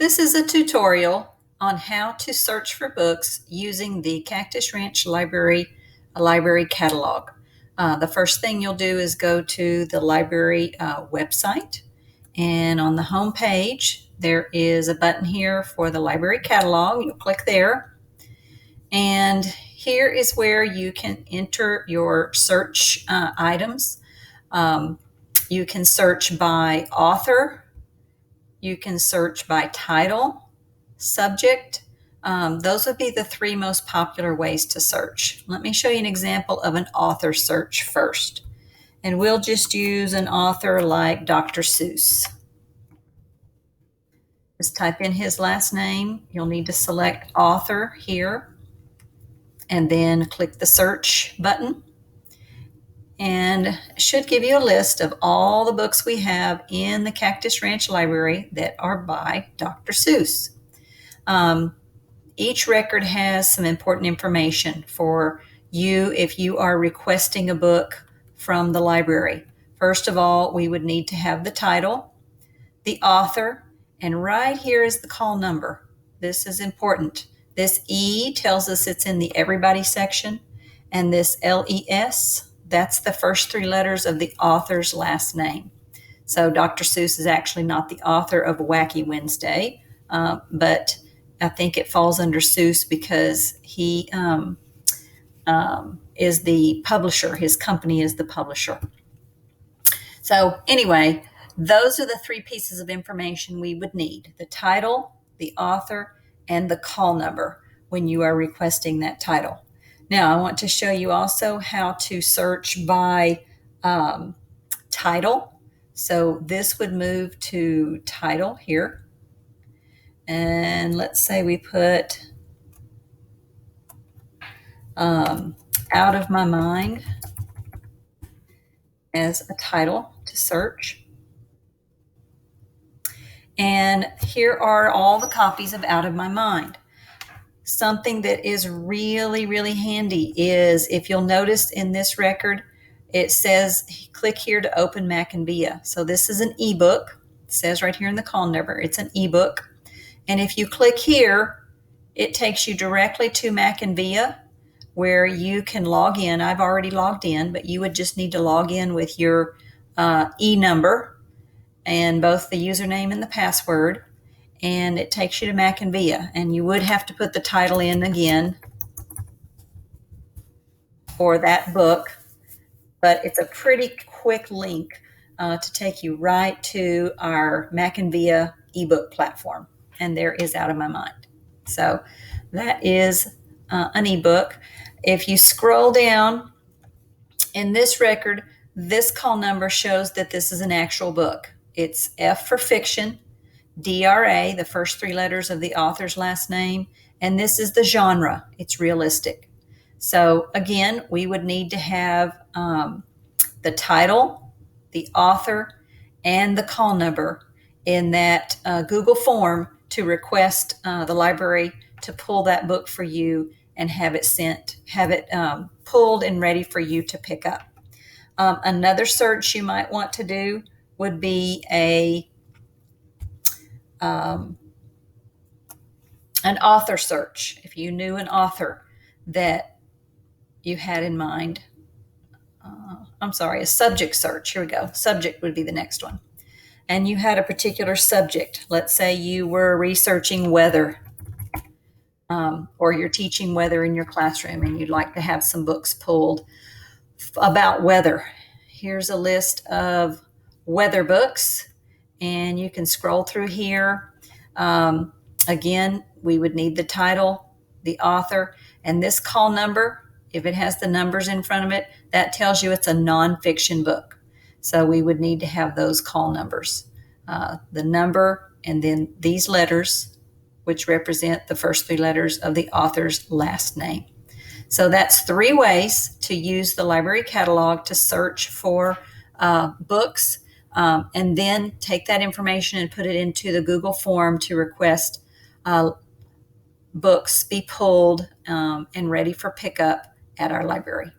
This is a tutorial on how to search for books using the Cactus Ranch Library Catalog. The first thing you'll do is go to the library website, and on the home page there is a button here for the library catalog. You'll click there, and here is where you can enter your search items. You can search by author. You can search by title, subject. Those would be the three most popular ways to search. Let me show you an example of an author search first. And we'll just use an author like Dr. Seuss. Just type in his last name. You'll need to select author here and then click the search button. And it should give you a list of all the books we have in the Cactus Ranch Library that are by Dr. Seuss. Each record has some important information for you if you are requesting a book from the library. First of all, we would need to have the title, the author, and right here is the call number. This is important. This E tells us it's in the Everybody section, and this LES, that's the first three letters of the author's last name. So Dr. Seuss is actually not the author of Wacky Wednesday, but I think it falls under Seuss because he is the publisher. His company is the publisher. So anyway, those are the three pieces of information we would need: the title, the author, and the call number when you are requesting that title. Now, I want to show you also how to search by title. So this would move to title here. And let's say we put Out of My Mind as a title to search. And here are all the copies of Out of My Mind. Something that is really, really handy is, if you'll notice in this record, it says click here to open Mac and Via. So this is an ebook. It says right here in the call number, it's an ebook. And if you click here, it takes you directly to Mac and Via where you can log in. I've already logged in, but you would just need to log in with your E number and both the username and the password. And it takes you to Mac and Via, and you would have to put the title in again for that book, but it's a pretty quick link to take you right to our Mac and Via ebook platform, and there is Out of My Mind. So that is an ebook. If you scroll down in this record, this call number shows that this is an actual book. It's F for fiction, DRA, the first three letters of the author's last name, and this is the genre. It's realistic. So again, we would need to have the title, the author, and the call number in that Google form to request the library to pull that book for you and have it pulled and ready for you to pick up. Another search you might want to do would be an author search. If you knew an author that you had in mind, a subject search. Here we go. Subject would be the next one. And you had a particular subject. Let's say you were researching weather, or you're teaching weather in your classroom and you'd like to have some books pulled about weather. Here's a list of weather books, and you can scroll through here. Again, we would need the title, the author, and this call number. If it has the numbers in front of it, that tells you it's a nonfiction book. So we would need to have those call numbers, the number, and then these letters, which represent the first three letters of the author's last name. So that's three ways to use the library catalog to search for books, and then take that information and put it into the Google form to request books be pulled and ready for pickup at our library.